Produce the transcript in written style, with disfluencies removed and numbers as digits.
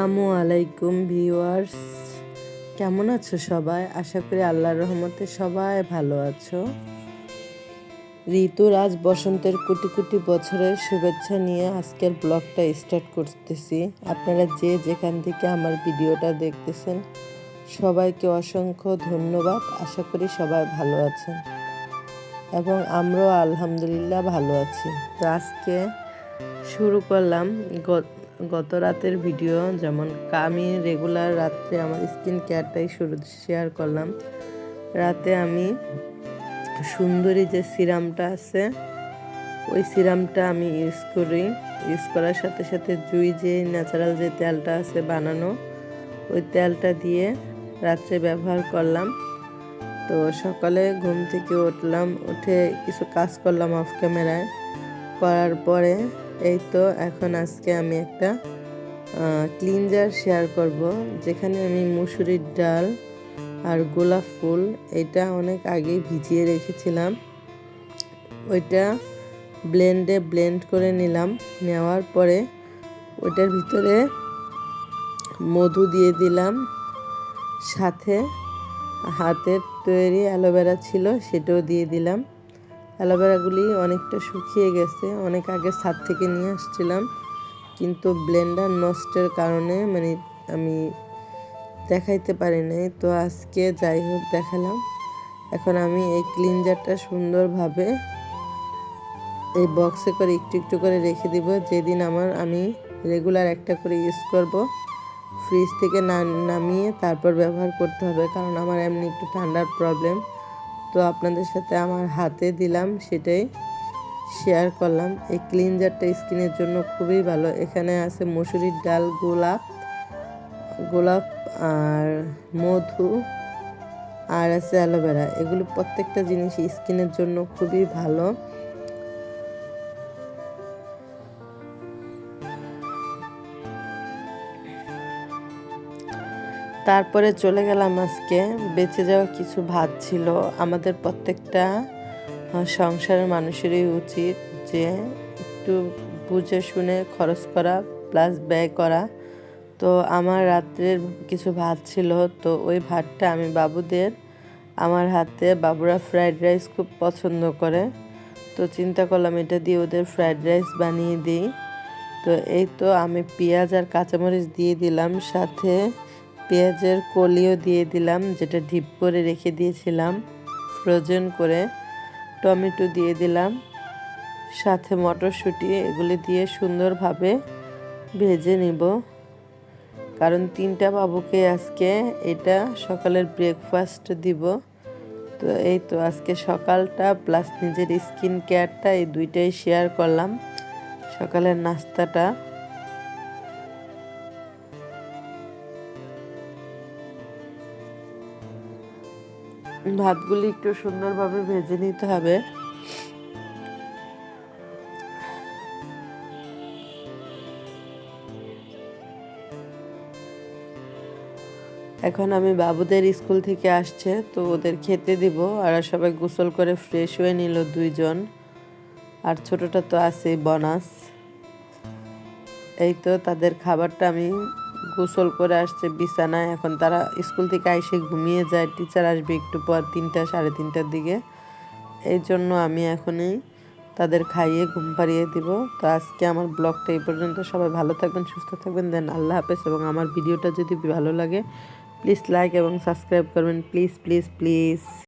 আসসালামু আলাইকুম ভিউয়ার্স, কেমন আছো সবাই? আশা করি আল্লাহর রহমতে সবাই ভালো আছো। ঋতুরাজ বসন্তের কোটি কোটি বছরের শুভেচ্ছা নিয়ে আজকের ব্লগটা স্টার্ট করতেছি। আপনারা যে যেখান থেকে আমার ভিডিওটা দেখতেছেন সবাইকে অসংখ্য ধন্যবাদ। আশা করি সবাই ভালো আছেন এবং আমরাও আলহামদুলিল্লাহ ভালো আছি। তো আজকে শুরু করলাম গত রাতের ভিডিও। যেমন আমি রেগুলার রাত্রে আমার স্কিন কেয়ারটাই শেয়ার করলাম। রাতে আমি সুন্দরী যে সিরামটা আছে ওই সিরামটা আমি ইউজ করার সাথে সাথে জুই যে ন্যাচারাল যে তেলটা আছে বানানো ওই তেলটা দিয়ে রাত্রে ব্যবহার করলাম। তো সকালে ঘুম থেকে উঠলাম, উঠে কিছু কাজ করলাম অফ ক্যামেরায়। করার পরে এই তো এখন আজকে আমি একটা ক্লিনজার শেয়ার করব, যেখানে আমি মুসুরির ডাল আর গোলাপ ফুল এটা অনেক আগেই ভিজিয়ে রেখেছিলাম। ওইটা ব্লেন্ড করে নিলাম। নেওয়ার পরে ওইটার ভিতরে মধু দিয়ে দিলাম, সাথে হাতের তৈরি অ্যালোভেরা ছিল সেটাও দিয়ে দিলাম। অ্যালোভেরাগুলি অনেকটা শুকিয়ে গেছে, অনেক আগে ছাদ থেকে নিয়ে আসছিলাম, কিন্তু ব্লেন্ডার নষ্টের কারণে আমি দেখাইতে পারি নাই। তো আজকে যাই হোক দেখালাম। এখন আমি এই ক্লিনজারটা সুন্দরভাবে এই বক্সে করে একটু একটু করে রেখে দিব। যেদিন আমি রেগুলার একটা করে ইউজ করব, ফ্রিজ থেকে নামিয়ে তারপর ব্যবহার করতে হবে, কারণ আমার এমনি একটু ঠান্ডার প্রবলেম। তো আপনাদের সাথে আমার হাতে দিলাম, সেটাই শেয়ার করলাম। এই ক্লিনজারটা স্কিনের জন্য খুবই ভালো। এখানে আছে মসুরির ডাল, গোলাপ আর মধু আর আছে অ্যালোভেরা। এগুলো প্রত্যেকটা জিনিস স্কিনের জন্য খুবই ভালো। তারপরে চলে গেলাম, আজকে বেঁচে যাওয়া কিছু ভাত ছিল। আমাদের প্রত্যেকটা সংসারের মানুষেরই উচিত যে একটু বুঝে শুনে খরচ করা প্লাস ব্যয় করা। তো আমার রাত্রের কিছু ভাত ছিল, তো ওই ভাতটা আমি আমার হাতে বাবুরা ফ্রাইড রাইস খুব পছন্দ করে, তো চিন্তা করলাম এটা দিয়ে ওদের ফ্রাইড রাইস বানিয়ে দিই। তো এই তো আমি পেঁয়াজ আর কাঁচামরিচ দিয়ে দিলাম, সাথে পেঁয়াজের কলিও দিয়ে দিলাম, যেটা ডিপ করে রেখে দিয়েছিলাম ফ্রোজেন করে। টমেটো দিয়ে দিলাম, সাথে মটরশুঁটি। এগুলি দিয়ে সুন্দরভাবে ভেজে নিব, কারণ 3টা বাবুকে আজকে এটা সকালের ব্রেকফাস্ট দিব। তো এই তো আজকে সকালটা প্লাস নিজের স্কিন কেয়ারটা এই দুইটাই শেয়ার করলাম। সকালের নাস্তাটা ভাতগুলি একটু সুন্দরভাবে ভেজে নিতে হবে। এখন আমি বাবুদের স্কুল থেকে আসছে, তো ওদের খেতে দিব। আর সবাই গোসল করে ফ্রেশ হয়ে নিল 2জন, আর ছোটটা তো আছেই বোনাস। এই তো তাদের খাবারটা আমি গোসল করে আসছে বিছানায়। এখন তারা স্কুল থেকে এসে ঘুমিয়ে যায়, টিচার আসবে একটু পর 3টা সাড়ে 3টার দিকে। এই জন্য আমি এখনই তাদের খাইয়ে ঘুম পাড়িয়ে দিব। তো আজকে আমার ব্লগটা এই পর্যন্ত। সবাই ভালো থাকবেন, সুস্থ থাকবেন। দেন আল্লাহ হাফেজ। এবং আমার ভিডিওটা যদি ভালো লাগে প্লিজ লাইক এবং সাবস্ক্রাইব করবেন, প্লিজ প্লিজ প্লিজ।